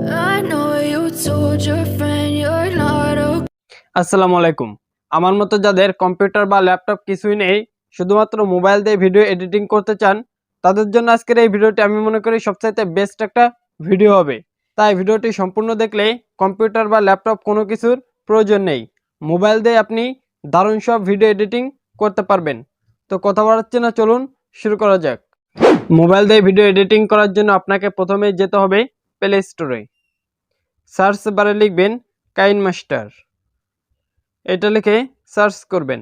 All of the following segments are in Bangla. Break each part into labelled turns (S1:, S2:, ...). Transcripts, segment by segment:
S1: I know you told your friend you're not okay.
S2: আসসালামু আলাইকুম। আমার মতো যাদের কম্পিউটার বা ল্যাপটপ কিছুই নেই, শুধুমাত্র মোবাইল দিয়ে ভিডিও এডিটিং করতে চান, তাদের জন্য আজকের এই ভিডিওটি আমি মনে করি সবচাইতে বেস্ট একটা ভিডিও হবে। তাই ভিডিওটি সম্পূর্ণ দেখলে কম্পিউটার বা ল্যাপটপ কোনো কিছুর প্রয়োজন নেই। মোবাইল দিয়ে আপনি দারুণ সব ভিডিও এডিটিং করতে পারবেন। তো কথা বাড়াচ্ছি না, চলুন শুরু করা যাক। মোবাইল দিয়ে ভিডিও এডিটিং করার জন্য আপনাকে প্রথমে যেতে হবে প্লে স্টোরে। সার্চ বারে লিখবেন কাইনমাস্টার, এটা লিখে সার্চ করবেন।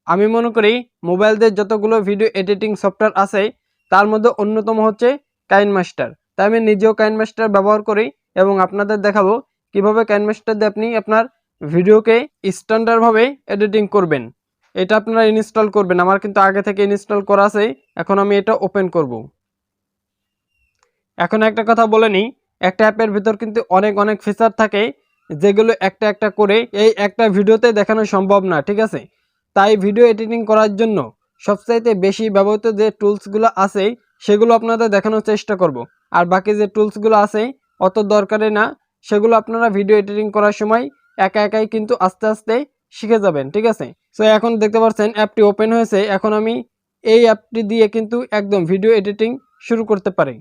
S2: আমি মনে করি মোবাইল দিয়ে যতগুলো ভিডিও এডিটিং সফটওয়্যার আছে তার মধ্যে অন্যতম হচ্ছে কাইনমাস্টার। তাই আমি নিজেও কাইনমাস্টার ব্যবহার করি এবং আপনাদের দেখাবো কিভাবে কাইনমাস্টার দিয়ে আপনি আপনার ভিডিওকে স্ট্যান্ডার্ডভাবে এডিটিং করবেন। এটা আপনারা ইনস্টল করবেন, আমার কিন্তু আগে থেকে ইনস্টল করা আছে। এখন আমি এটা ওপেন করব। এখন একটা কথা বলে নিই, একটা অ্যাপের ভিতর কিন্তু অনেক অনেক ফিচার থাকে যেগুলো একটা একটা করে এই একটা ভিডিওতে দেখানো সম্ভব না, ঠিক আছে? তাই ভিডিও এডিটিং করার জন্য সবচাইতে বেশি ব্যবহৃত যে টুলসগুলো আছে সেগুলো আপনাদের দেখানোর চেষ্টা করব। আর বাকি যে টুলসগুলো আছে অত দরকারি না, সেগুলো আপনারা ভিডিও এডিটিং করার সময় একা একাই কিন্তু আস্তে আস্তে শিখে যাবেন, ঠিক আছে? সো এখন দেখতে পাচ্ছেন অ্যাপটি ওপেন হয়েছে। এখন আমি এই অ্যাপটি দিয়ে কিন্তু একদম ভিডিও এডিটিং শুরু করতে পারি।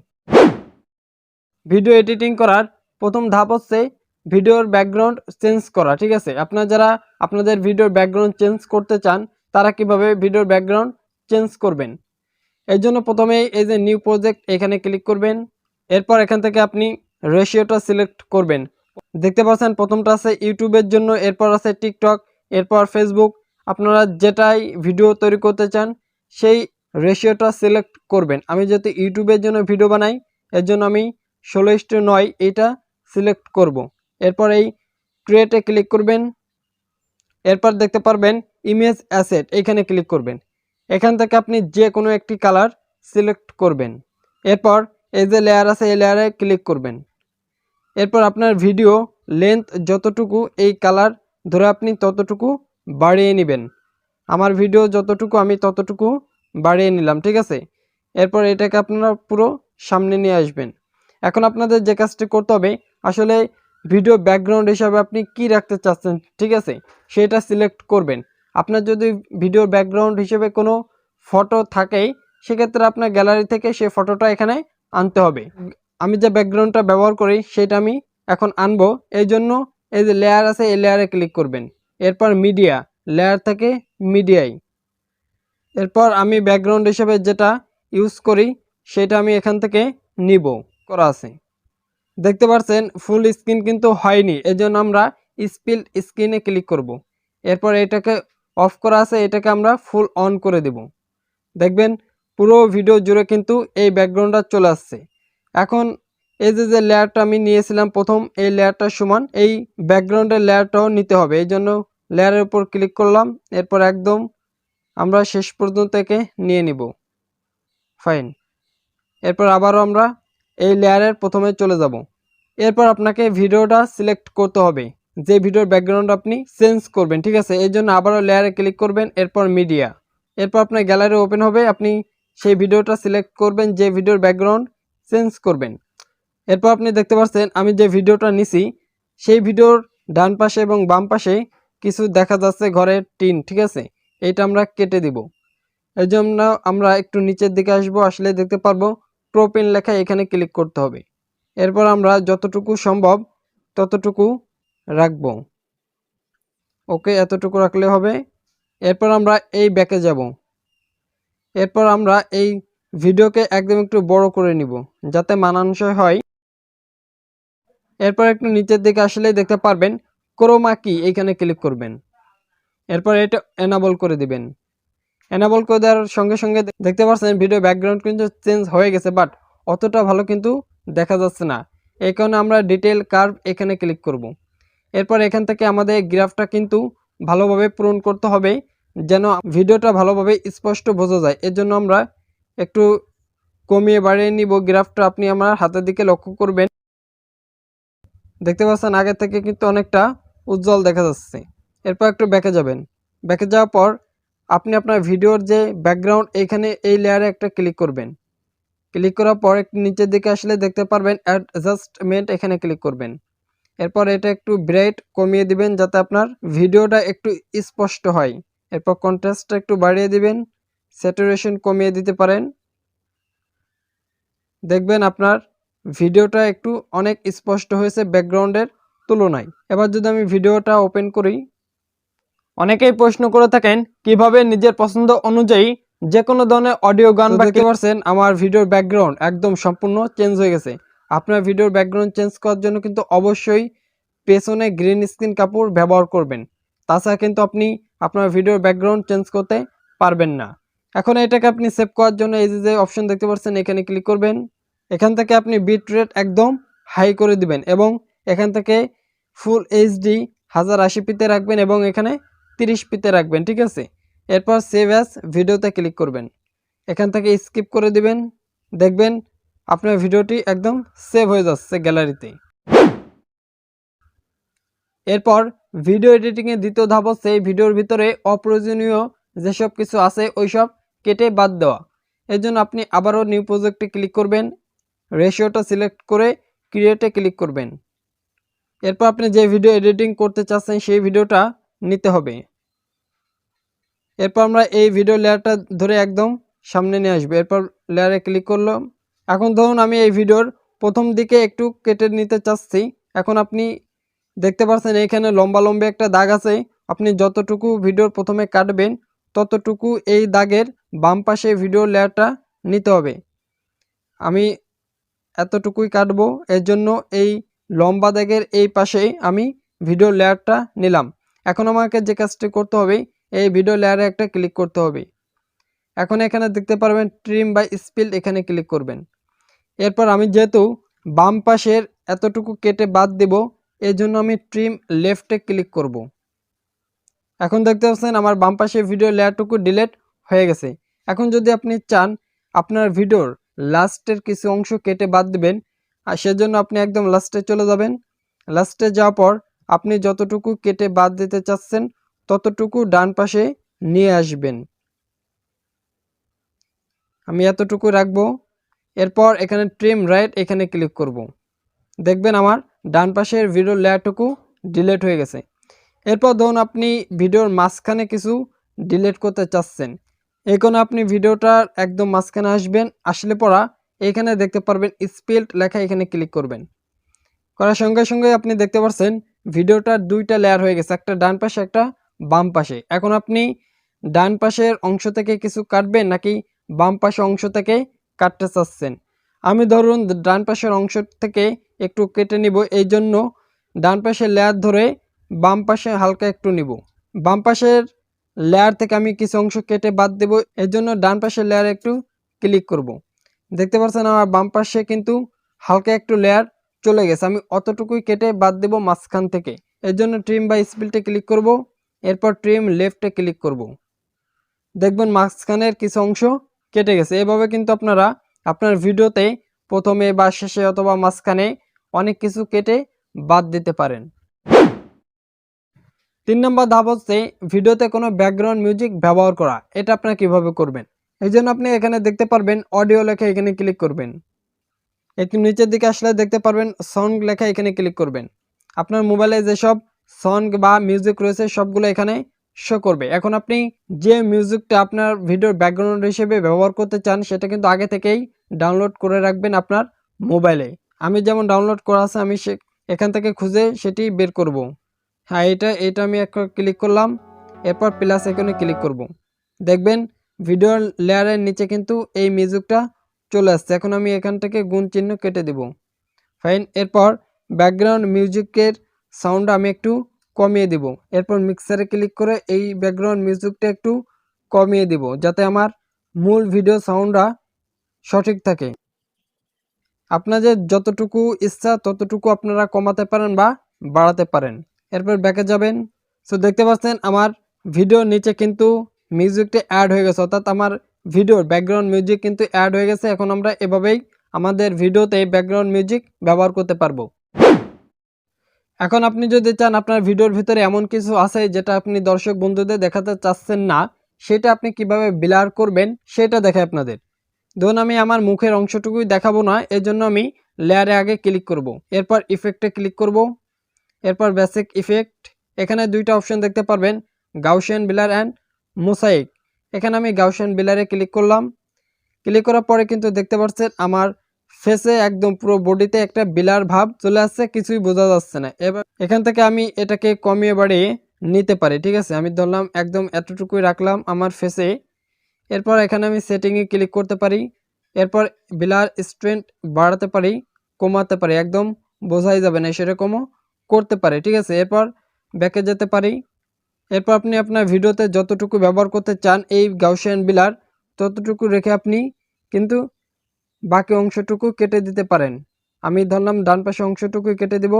S2: ভিডিও এডিটিং করার প্রথম ধাপ হচ্ছে ভিডিওর ব্যাকগ্রাউন্ড চেঞ্জ করা, ঠিক আছে? আপনারা যারা আপনাদের ভিডিওর ব্যাকগ্রাউন্ড চেঞ্জ করতে চান তারা কিভাবে ভিডিওর ব্যাকগ্রাউন্ড চেঞ্জ করবেন, এর জন্য প্রথমে এই যে নিউ প্রজেক্ট এখানে ক্লিক করবেন। এরপর এখান থেকে আপনি রেশিওটা সিলেক্ট করবেন। দেখতে পাচ্ছেন প্রথমটা আছে ইউটিউবের জন্য, এরপর আছে টিকটক, এরপর ফেসবুক। আপনারা যেটাই ভিডিও তৈরি করতে চান সেই রেশিওটা সিলেক্ট করবেন। আমি যেহেতু ইউটিউবের জন্য ভিডিও বানাই এর জন্য আমি 16:9 এটা সিলেক্ট করব। এরপর এই ক্রিয়েটে ক্লিক করবেন। এরপর দেখতে পারবেন ইমেজ অ্যাসেট, এখানে ক্লিক করবেন। এখান থেকে আপনি যে কোনো একটি কালার সিলেক্ট করবেন। এরপর এই যে লেয়ার আছে এই লেয়ারে ক্লিক করবেন। এরপর আপনার ভিডিও লেন্থ যতটুকু এই কালার ধরে আপনি ততটুকু বাড়িয়ে নেবেন। আমার ভিডিও যতটুকু আমি ততটুকু বাড়িয়ে নিলাম, ঠিক আছে? এরপর এটাকে আপনারা পুরো সামনে নিয়ে আসবেন। এখন আপনাদের যে কাজটি করতে হবে, আসলে ভিডিও ব্যাকগ্রাউন্ড হিসাবে আপনি কি রাখতে চাচ্ছেন, ঠিক আছে, সেটা সিলেক্ট করবেন। আপনার যদি ভিডিওর ব্যাকগ্রাউন্ড হিসেবে কোনো ফটো থাকে সেক্ষেত্রে আপনার গ্যালারি থেকে সেই ফটোটা এখানে আনতে হবে। আমি যে ব্যাকগ্রাউন্ডটা ব্যবহার করি সেটা আমি এখন আনবো। এই জন্য এই যে লেয়ার আছে এই লেয়ারে ক্লিক করবেন। এরপর মিডিয়া, লেয়ার থেকে মিডিয়ায়। এরপর আমি ব্যাকগ্রাউন্ড হিসেবে যেটা ইউজ করি সেটা আমি এখান থেকে নিব, করা আছে। দেখতে পাচ্ছেন ফুল স্ক্রিন কিন্তু হয়নি, এজন্য আমরা স্প্লিট স্ক্রিনে ক্লিক করব। এরপর এটাকে অফ করা আছে, এটাকে আমরা ফুল অন করে দেব। দেখবেন পুরো ভিডিও জুড়ে কিন্তু এই ব্যাকগ্রাউন্ডটা চলে আসছে। এখন এই যে লেয়ারটা আমি নিয়েছিলাম প্রথম, এই লেয়ারটার সমান এই ব্যাকগ্রাউন্ডের লেয়ারটাও নিতে হবে। এই জন্য লেয়ারের উপর ক্লিক করলাম। এরপর একদম আমরা শেষ পর্যন্ত একে নিয়ে নিব। ফাইন। এরপর আবারও আমরা এই লেয়ারের প্রথমে চলে যাব। এরপর আপনাকে ভিডিওটা সিলেক্ট করতে হবে যে ভিডিওর ব্যাকগ্রাউন্ড আপনি চেঞ্জ করবেন, ঠিক আছে? এই জন্য আবারও লেয়ারে ক্লিক করবেন। এরপর মিডিয়া, এরপর আপনার গ্যালারি ওপেন হবে। আপনি সেই ভিডিওটা সিলেক্ট করবেন যে ভিডিওর ব্যাকগ্রাউন্ড চেঞ্জ করবেন। এরপর আপনি দেখতে পাচ্ছেন আমি যে ভিডিওটা নিছি সেই ভিডিওর ডান পাশে এবং বাম পাশে কিছু দেখা যাচ্ছে ঘরের টিন, ঠিক আছে? এইটা আমরা কেটে দিব। এই জন্য আমরা একটু নিচের দিকে আসবো, আসলে দেখতে পারবো প্রোপিন লেখা, এখানে ক্লিক করতে হবে। এরপর আমরা যতটুকু সম্ভব ততটুকু রাখবো। ওকে, এতটুকু রাখলে হবে। এরপর আমরা এই ব্যাকে যাব। এরপর আমরা এই ভিডিওকে একদম একটু বড় করে নিব যাতে মানানসই হয়। এরপর একটু নিচের দিকে আসলে দেখতে পারবেন ক্রোমা কি, এখানে ক্লিক করবেন। এরপর এটা এনাবল করে দিবেন। এনাবল করে দেওয়ার সঙ্গে সঙ্গে দেখতে পাচ্ছেন ভিডিও ব্যাকগ্রাউন্ড কিন্তু চেঞ্জ হয়ে গেছে, বাট অতটা ভালো কিন্তু দেখা যাচ্ছে না। এই কারণে আমরা ডিটেল কার্ভ এখানে ক্লিক করব। এরপর এখান থেকে আমাদের গ্রাফটা কিন্তু ভালোভাবে পূরণ করতে হবে যেন ভিডিওটা ভালোভাবে স্পষ্ট বোঝা যায়। এর জন্য আমরা একটু কমিয়ে বাড়িয়ে নিব গ্রাফটা। আপনি আমার হাতের দিকে লক্ষ্য করবেন, দেখতে পাচ্ছেন আগে থেকে কিন্তু অনেকটা উজ্জ্বল দেখা যাচ্ছে। এরপর একটু ব্যাকে যাবেন। ব্যাকে যাওয়ার পর আপনি আপনার ভিডিওর যে ব্যাকগ্রাউন্ড এইখানে এই লেয়ারে একটা ক্লিক করবেন। ক্লিক করার পর একটু নিচের দিকে আসলে দেখতে পারবেন অ্যাডজাস্টমেন্ট, এখানে ক্লিক করবেন। এরপর এটা একটু ব্রাইট কমিয়ে দিবেন যাতে আপনার ভিডিওটা একটু স্পষ্ট হয়। এরপর কন্ট্রাস্টটা একটু বাড়িয়ে দিবেন, স্যাচুরেশন কমিয়ে দিতে পারেন। দেখবেন আপনার ভিডিওটা একটু অনেক স্পষ্ট হয়েছে ব্যাকগ্রাউন্ডের তুলনায়। এবার যদি আমি ভিডিওটা ওপেন করি, অনেকেই প্রশ্ন করে থাকেন কিভাবে নিজের পছন্দ অনুযায়ী যে কোনো ধরনের অডিও গান দেখতে পাচ্ছেন আমার ভিডিওর ব্যাকগ্রাউন্ড একদম সম্পূর্ণ চেঞ্জ হয়ে গেছে। আপনার ভিডিওর ব্যাকগ্রাউন্ড চেঞ্জ করার জন্য কিন্তু অবশ্যই পেছনে গ্রিন স্ক্রিন কাপড় ব্যবহার করবেন, তাছাড়া কিন্তু আপনি আপনার ভিডিওর ব্যাকগ্রাউন্ড চেঞ্জ করতে পারবেন না। এখন এটাকে আপনি সেভ করার জন্য এই যে অপশন দেখতে পাচ্ছেন এখানে ক্লিক করবেন। এখান থেকে আপনি বিট রেট একদম হাই করে দিবেন এবং এখান থেকে ফুল এইচডি 1080p রাখবেন এবং এখানে 30p রাখবেন, ঠিক আছে। এরপর সেভ অ্যাজ ভিডিওতে ক্লিক করবেন, এখান থেকে স্কিপ করে দিবেন। দেখবেন আপনার ভিডিওটি একদম সেভ হয়ে যাচ্ছে গ্যালারিতে। এরপর ভিডিও এডিটিংয়ের দ্বিতীয় ধাপ হচ্ছে এই ভিডিওর ভিতরে অপ্রয়োজনীয় যেসব কিছু আছে ওইসব কেটে বাদ দেওয়া। এর জন্য আপনি আবারও নিউ প্রজেক্টে ক্লিক করবেন, রেশিওটা সিলেক্ট করে ক্রিয়েটে ক্লিক করবেন। এরপর আপনি যে ভিডিও এডিটিং করতে চাচ্ছেন সেই ভিডিওটা নিতে হবে। এরপর আমরা এই ভিডিও লেয়ারটা ধরে একদম সামনে নিয়ে আসবো। এরপর লেয়ারে ক্লিক করলাম। এখন ধরুন আমি এই ভিডিওর প্রথম দিকে একটু কেটে নিতে চাচ্ছি। এখন আপনি দেখতে পাচ্ছেন এখানে লম্বা লম্বা একটা দাগ আছে, আপনি যতটুকু ভিডিওর প্রথমে কাটবেন ততটুকু এই দাগের বাম পাশে ভিডিও লেয়ারটা নিতে হবে। আমি এতটুকুই কাটবো, এর জন্য এই লম্বা দাগের এই পাশেই আমি ভিডিও লেয়ারটা নিলাম। এখন আমাকে যে কাজটি করতে হবে এই ভিডিও লেয়ারে একটা ক্লিক করতে হবে। এখন এখানে দেখতে পারবেন ট্রিম বাই স্পিল, এখানে ক্লিক করবেন। এরপর আমি যেহেতু বাম পাশের এতটুকু কেটে বাদ দেব এই জন্য আমি ট্রিম লেফটে ক্লিক করব। এখন দেখতে পাচ্ছেন আমার বাম পাশে ভিডিও লেয়ারটুকু ডিলিট হয়ে গেছে। এখন যদি আপনি চান আপনার ভিডিওর লাস্টের কিছু অংশ কেটে বাদ দিবেন, আর সেজন্য আপনি একদম লাস্টে চলে যাবেন। লাস্টে যাওয়ার পর আপনি যতটুকু কেটে বাদ দিতে চাচ্ছেন ততটুকু ডান পাশে নিয়ে আসবেন। আমি এতটুকু রাখবো। এরপর এখানে ট্রিম রাইট, এখানে ক্লিক করব। দেখবেন আমার ডান পাশের ভিডিওর লেয়ারটুকু ডিলিট হয়ে গেছে। এরপর ধরুন আপনি ভিডিওর মাঝখানে কিছু ডিলিট করতে চাচ্ছেন, এখন আপনি ভিডিওটার একদম মাঝখানে আসবেন, আসলে পরা এখানে দেখতে পারবেন স্পিল্ড লেখা, এখানে ক্লিক করবেন। করার সঙ্গে সঙ্গে আপনি দেখতে পাচ্ছেন ভিডিওটার দুইটা লেয়ার হয়ে গেছে, একটা ডান পাশে একটা বাম পাশে। এখন আপনি ডান পাশের অংশ থেকে কিছু কাটবেন নাকি বাম পাশের অংশ থেকে কাটতে চাচ্ছেন। আমি ধরুন ডান পাশের অংশ থেকে একটু কেটে নিব, এই জন্য ডান পাশের লেয়ার ধরে বাম পাশে হালকা একটু নিব। বাম পাশের লেয়ার থেকে আমি কিছু অংশ কেটে বাদ দেব, এর জন্য ডান পাশের লেয়ারে একটু ক্লিক করব। দেখতে পাচ্ছেন আমার বাম পাশে কিন্তু হালকা একটু লেয়ার চলে গেছে, আমি অতটুকুই কেটে বাদ দেব মাঝখান থেকে। এর জন্য ট্রিম বাই স্পিল্টে ক্লিক করব, এরপর ট্রিম লেফটে ক্লিক করব। দেখবেন মাঝখানের কিছু অংশ কেটে গেছে। এভাবে কিন্তু আপনারা আপনার ভিডিওতে প্রথমে বা শেষে অথবা মাঝখানে অনেক কিছু কেটে বাদ দিতে পারেন। 3 নম্বর ধাপ হচ্ছে ভিডিওতে কোনো ব্যাকগ্রাউন্ড মিউজিক ব্যবহার করা। এটা আপনারা কিভাবে করবেন, এই জন্য আপনি এখানে দেখতে পারবেন অডিও লেখা, এখানে ক্লিক করবেন। একটু নিচের দিকে আসলে দেখতে পারবেন সং লেখা, এখানে ক্লিক করবেন। আপনার মোবাইলে যেসব সং বা মিউজিক রয়েছে সবগুলো এখানে শো করবে। এখন আপনি যে মিউজিকটা আপনার ভিডিওর ব্যাকগ্রাউন্ড হিসেবে ব্যবহার করতে চান সেটা কিন্তু আগে থেকেই ডাউনলোড করে রাখবেন আপনার মোবাইলে। আমি যেমন ডাউনলোড করা আছে, আমি এখান থেকে খুঁজে সেটি বের করব। হ্যাঁ, এটা আমি একটা ক্লিক করলাম, এরপর প্লাস এখানে ক্লিক করব। দেখবেন ভিডিও লেয়ারের নিচে কিন্তু এই মিউজিকটা চলে আসছে। এখন আমি এখান থেকে গুণ চিহ্ন কেটে দেব। ফাইন। এরপর ব্যাকগ্রাউন্ড মিউজিকের সাউন্ড আমি একটু কমিয়ে দিব। এরপর মিক্সারে ক্লিক করে এই ব্যাকগ্রাউন্ড মিউজিকটা একটু কমিয়ে দিব যাতে আমার মূল ভিডিও সাউন্ডটা সঠিক থাকে। আপনাদের যতটুকু ইচ্ছা ততটুকু আপনারা কমাতে পারেন বা বাড়াতে পারেন। এরপর ব্যাকে যাবেন। সো দেখতে পাচ্ছেন আমার ভিডিওর নিচে কিন্তু মিউজিকটা অ্যাড হয়ে গেছে, অর্থাৎ আমার ভিডিওর ব্যাকগ্রাউন্ড মিউজিক কিন্তু অ্যাড হয়ে গেছে। এখন আমরা এভাবেই আমাদের ভিডিওতে ব্যাকগ্রাউন্ড মিউজিক ব্যবহার করতে পারবো। এখন আপনি যদি চান আপনার ভিডিওর ভিতরে এমন কিছু আছে যেটা আপনি দর্শক বন্ধুদের দেখাতে চাচ্ছেন না, সেটা আপনি কিভাবে ব্লার করবেন সেটা দেখাই আপনাদের। ধরুন আমি আমার মুখের অংশটুকুই দেখাবো না, এর জন্য আমি লেয়ারে আগে ক্লিক করব। এরপর ইফেক্টে ক্লিক করব। এরপর বেসিক ইফেক্ট, এখানে দুইটা অপশন দেখতে পারবেন, গাউসিয়ান ব্লার অ্যান্ড মোসাইক। এখানে আমি গাউসিয়ান ব্লারে ক্লিক করলাম। ক্লিক করার পরে কিন্তু দেখতে পাচ্ছেন আমার ফেসে একদম পুরো বডিতে একটা ব্লার ভাব চলে আসছে, কিছুই বোঝা যাচ্ছে না। এবার এখান থেকে আমি এটাকে কমিয়ে বাড়িয়ে নিতে পারি, ঠিক আছে। আমি ধরলাম একদম এতটুকুই রাখলাম আমার ফেসে। এরপর এখানে আমি সেটিংয়ে ক্লিক করতে পারি। এরপর ব্লার স্ট্রেন্থ বাড়াতে পারি, কমাতে পারি, একদম বোঝাই যাবে না সেরকমও করতে পারি, ঠিক আছে। এরপর ব্যাকে যেতে পারি। এরপর আপনি আপনার ভিডিওতে যতটুকু ব্যবহার করতে চান এই গাউসিয়ান ব্লার, ততটুকু রেখে আপনি কিন্তু বাকি অংশটুকু কেটে দিতে পারেন। আমি ধরলাম ডান পাশে অংশটুকুই কেটে দিব,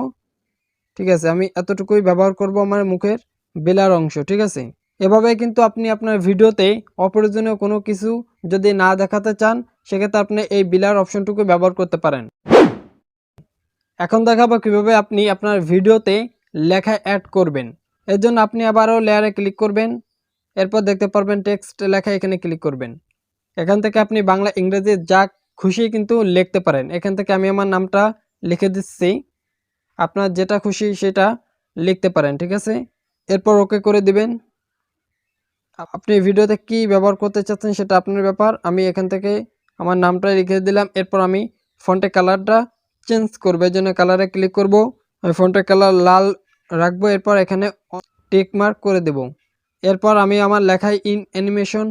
S2: ঠিক আছে। আমি এতটুকুই ব্যবহার করব আমার মুখের ব্লার অংশ, ঠিক আছে। এভাবে কিন্তু আপনি আপনার ভিডিওতে অপ্রয়োজনীয় কোনো কিছু যদি না দেখাতে চান, সেক্ষেত্রে আপনি এই ব্লার অপশনটুকু ব্যবহার করতে পারেন। এখন দেখাবো কিভাবে আপনি আপনার ভিডিওতে লেখা অ্যাড করবেন। এর জন্য আপনি আবারও লেয়ারে ক্লিক করবেন। এরপর দেখতে পারবেন টেক্সট লেখা, এখানে ক্লিক করবেন। এখান থেকে আপনি বাংলা ইংরেজি যা খুশি কিন্তু লিখতে পারেন। এখান থেকে আমি আমার নামটা লিখে দিচ্ছি, আপনার যেটা খুশি সেটা লিখতে পারেন, ঠিক আছে। এরপর ওকে করে দিবেন। আপনি ভিডিওতে কি ব্যবহার করতে চাচ্ছেন সেটা আপনার ব্যাপার। আমি এখান থেকে আমার নামটা লিখে দিলাম। এরপর আমি ফন্টের কালারটা চেঞ্জ করবো, এই জন্য কালারে ক্লিক করব। আমি ফন্টের কালার লাল রাখবো। এরপর এখানে টিক মার্ক করে দেব। এরপর আমি আমার লেখায় ইন অ্যানিমেশন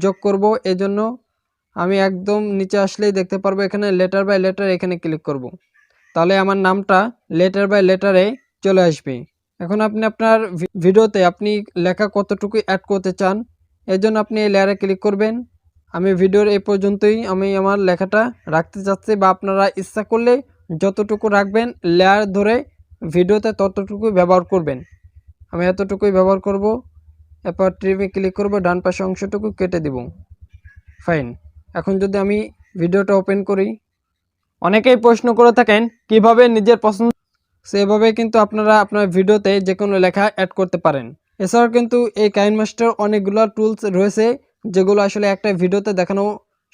S2: যোগ করব, এজন্য আমি একদম নিচে আসলেই দেখতে পারবো এখানে লেটার বাই লেটার, এখানে ক্লিক করব। তাহলে আমার নামটা লেটার বাই লেটারে চলে আসবে। এখন আপনি আপনার ভিডিওতে আপনি লেখা কতটুকু অ্যাড করতে চান, এর জন্য আপনি এই লেয়ারে ক্লিক করবেন। আমি ভিডিওর এই পর্যন্তই আমি আমার লেখাটা রাখতে চাচ্ছি, বা আপনারা ইচ্ছা করলে যতটুকু রাখবেন লেয়ার ধরে ভিডিওতে ততটুকু ব্যবহার করবেন। আমি এতটুকুই ব্যবহার করব। এরপর ট্রিমে ক্লিক করব, ডান পাশে অংশটুকু কেটে দিব। ফাইন। এখন যদি আমি ভিডিওটা ওপেন করি, অনেকেই প্রশ্ন করে থাকেন কিভাবে নিজের পছন্দ, সেভাবে কিন্তু আপনারা আপনার ভিডিওতে যে কোনো লেখা অ্যাড করতে পারেন। এছাড়াও কিন্তু এই কাইনমাস্টার অনেকগুলো টুলস রয়েছে, যেগুলো আসলে একটা ভিডিওতে দেখানো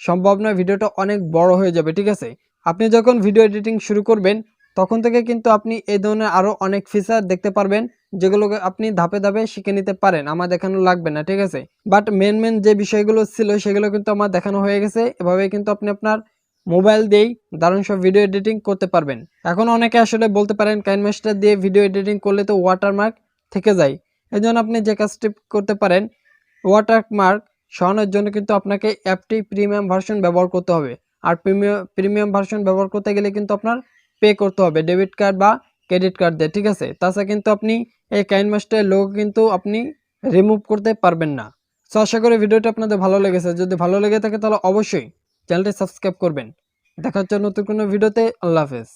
S2: সম্ভব নয়, ভিডিওটা অনেক বড় হয়ে যাবে, ঠিক আছে। আপনি যখন ভিডিও এডিটিং শুরু করবেন তখন থেকে কিন্তু আপনি এই ধরনের আরও অনেক ফিচার দেখতে পারবেন, যেগুলোকে আপনি ধাপে ধাপে শিখে নিতে পারেন, আমার দেখানো লাগবে না, ঠিক আছে। বাট মেন যে বিষয়গুলো ছিল সেগুলো কিন্তু আমার দেখানো হয়ে গেছে। এভাবে কিন্তু আপনি আপনার মোবাইল দিয়েই দারুণ সব ভিডিও এডিটিং করতে পারবেন। এখন অনেকে আসলে বলতে পারেন কাইনমাস্টার দিয়ে ভিডিও এডিটিং করলে তো ওয়াটারমার্ক থেকে যায়, এই জন্য আপনি যে কাজটি করতে পারেন, ওয়াটারমার্ক সরানোর জন্য কিন্তু আপনাকে অ্যাপটি প্রিমিয়াম ভার্সন ব্যবহার করতে হবে। আর প্রিমিয়াম ভার্সন ব্যবহার করতে গেলে কিন্তু আপনার পে করতে হবে ডেবিট কার্ড বা ক্রেডিট কার্ড দিয়ে, ঠিক আছে। তাছাড়া কিন্তু আপনি এই কাইনমাস্টারের লোগো কিন্তু আপনি রিমুভ করতে পারবেন না। সো আশা করি ভিডিওটি আপনাদের ভালো লেগেছে। যদি ভালো লেগে থাকে তাহলে অবশ্যই চ্যানেলটি সাবস্ক্রাইব করবেন। দেখা হচ্ছে নতুন কোনো ভিডিওতে। আল্লাহ হাফেজ।